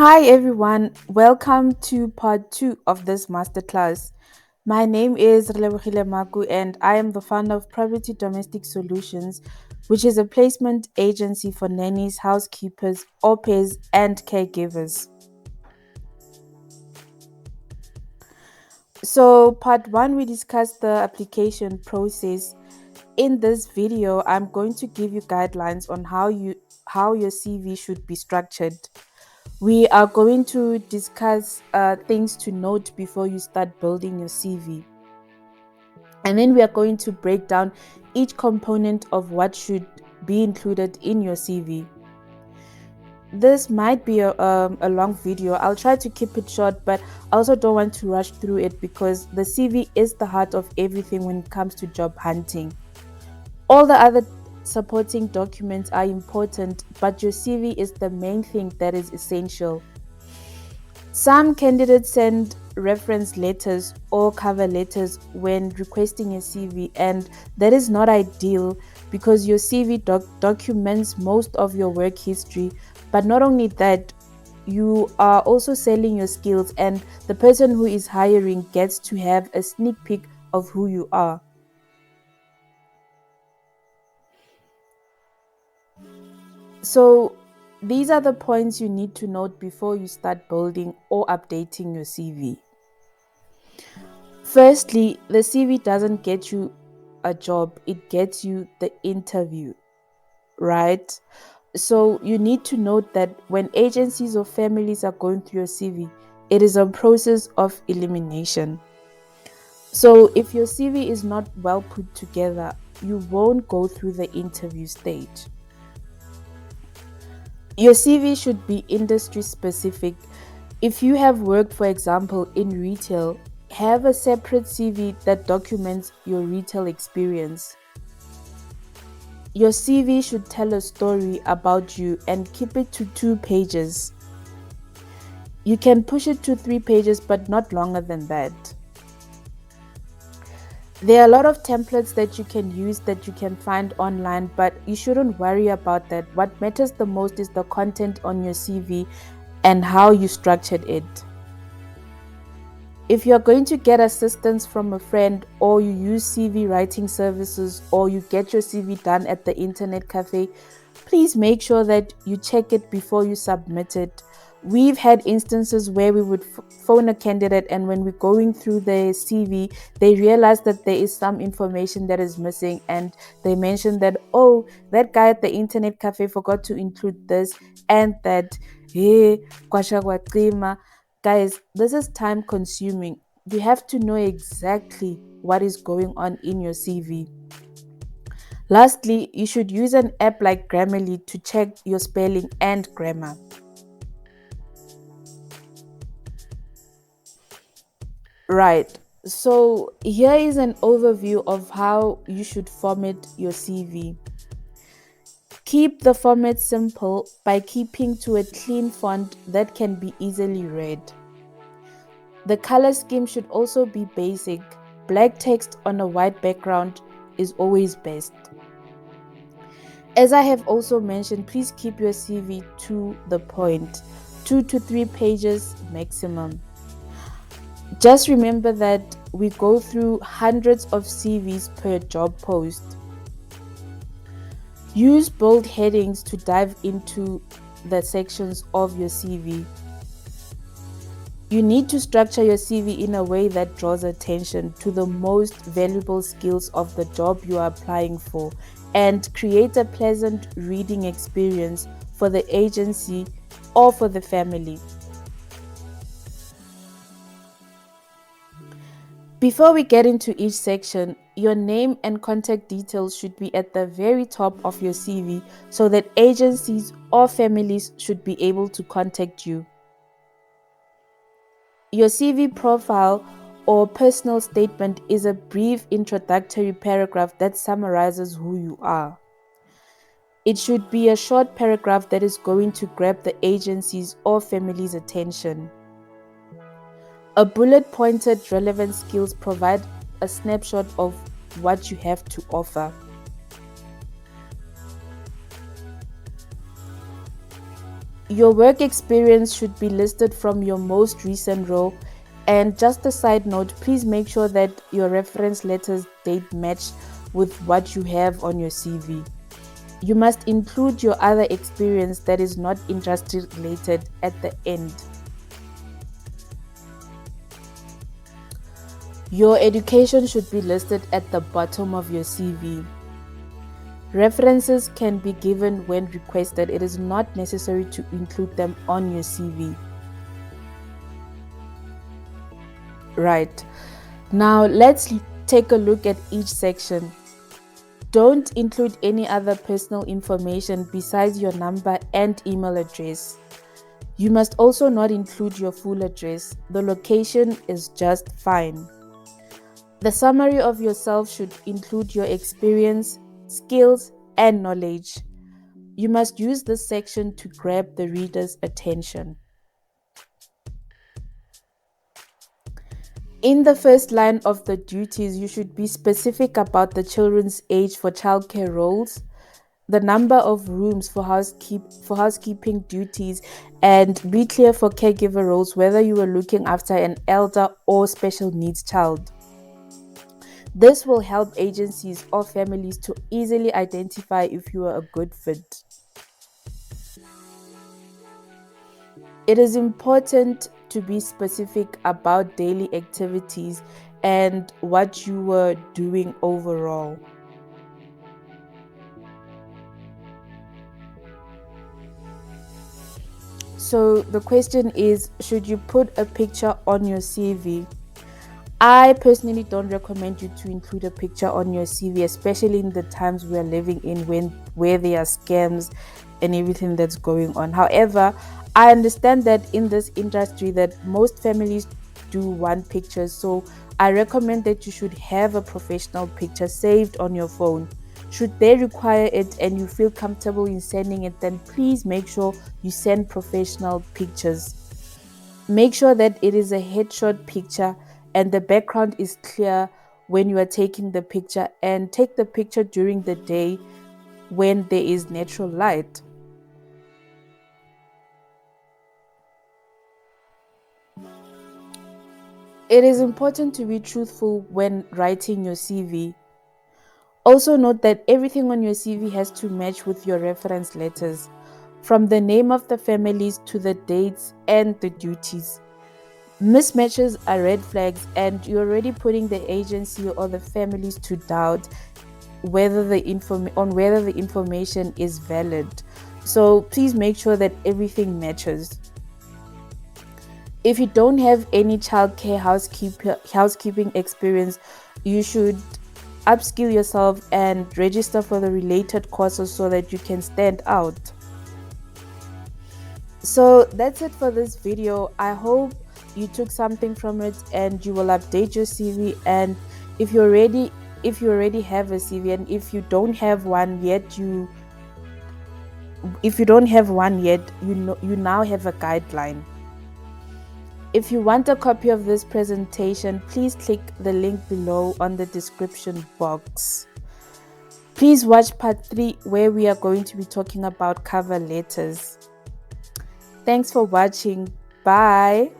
Hi everyone, welcome to part 2 of this masterclass. My name is Relebogile Maku and I am the founder of Probity Domestic Solutions, which is a placement agency for nannies, housekeepers, au pairs, and caregivers. So, part 1 we discussed the application process. In this video, I'm going to give you guidelines on how your CV should be structured. We are going to discuss things to note before you start building your CV. And then we are going to break down each component of what should be included in your CV. This might be a long video. I'll try to keep it short, but I also don't want to rush through it because the CV is the heart of everything when it comes to job hunting. All the other supporting documents are important, but your CV is the main thing that is essential. Some candidates send reference letters or cover letters when requesting a CV, and that is not ideal because your CV documents most of your work history. But not only that, you are also selling your skills, and the person who is hiring gets to have a sneak peek of who you are. So, these are the points you need to note before you start building or updating your CV. Firstly, the CV doesn't get you a job, it gets you the interview, right? So you need to note that when agencies or families are going through your CV, it is a process of elimination. So if your CV is not well put together, you won't go through the interview stage. Your CV should be industry specific. If you have worked, for example, in retail, have a separate CV that documents your retail experience. Your CV should tell a story about you and keep it to 2 pages. You can push it to 3 pages, but not longer than that. There are a lot of templates that you can use that you can find online, but you shouldn't worry about that. What matters the most is the content on your CV and how you structured it. If you're going to get assistance from a friend, or you use CV writing services, or you get your CV done at the internet cafe, please make sure that you check it before you submit it. We've had instances where we would phone a candidate, and when we're going through their CV, they realize that there is some information that is missing, and they mention that, oh, that guy at the internet cafe forgot to include this and that. Hey, kwasha kwacima. Guys, this is time consuming. You have to know exactly what is going on in your CV. Lastly, you should use an app like Grammarly to check your spelling and grammar. Right. So, here is an overview of how you should format your CV. Keep the format simple by keeping to a clean font that can be easily read. The color scheme should also be basic. Black text on a white background is always best. As I have also mentioned, please keep your CV to the point, 2 to 3 pages maximum. Just remember that we go through hundreds of CVs per job post. Use bold headings to dive into the sections of your CV. You need to structure your CV in a way that draws attention to the most valuable skills of the job you are applying for and create a pleasant reading experience for the agency or for the family. Before we get into each section, your name and contact details should be at the very top of your CV so that agencies or families should be able to contact you. Your CV profile or personal statement is a brief introductory paragraph that summarizes who you are. It should be a short paragraph that is going to grab the agency's or family's attention. A bullet-pointed relevant skills provide a snapshot of what you have to offer. Your work experience should be listed from your most recent role. And just a side note, please make sure that your reference letters date match with what you have on your CV. You must include your other experience that is not industry related at the end. Your education should be listed at the bottom of your CV. References can be given when requested. It is not necessary to include them on your CV. Right. Now let's take a look at each section. Don't include any other personal information besides your number and email address. You must also not include your full address. The location is just fine. The summary of yourself should include your experience, skills, and knowledge. You must use this section to grab the reader's attention. In the first line of the duties, you should be specific about the children's age for childcare roles, the number of rooms for housekeeping duties, and be clear for caregiver roles whether you are looking after an elder or special needs child. This will help agencies or families to easily identify if you are a good fit. It is important to be specific about daily activities and what you were doing overall. So the question is, should you put a picture on your CV? I personally don't recommend you to include a picture on your CV, especially in the times we are living in where there are scams and everything that's going on. However, I understand that in this industry that most families do want pictures, so I recommend that you should have a professional picture saved on your phone. Should they require it and you feel comfortable in sending it, then please make sure you send professional pictures. Make sure that it is a headshot picture and the background is clear when you are taking the picture, and take the picture during the day when there is natural light. It is important to be truthful when writing your CV. Also note that everything on your CV has to match with your reference letters, from the name of the families to the dates and the duties. Mismatches are red flags, and you're already putting the agency or the families to doubt whether the information is valid. So please make sure that everything matches. If you don't have any childcare housekeeping experience, you should upskill yourself and register for the related courses so that you can stand out. So that's it for this video. I hope you took something from it and you will update your CV. And if you already have a CV, and if you don't have one yet, you now have a guideline. If you want a copy of this presentation, please click the link below on the description box. Please watch part 3 where we are going to be talking about cover letters. Thanks for watching. Bye.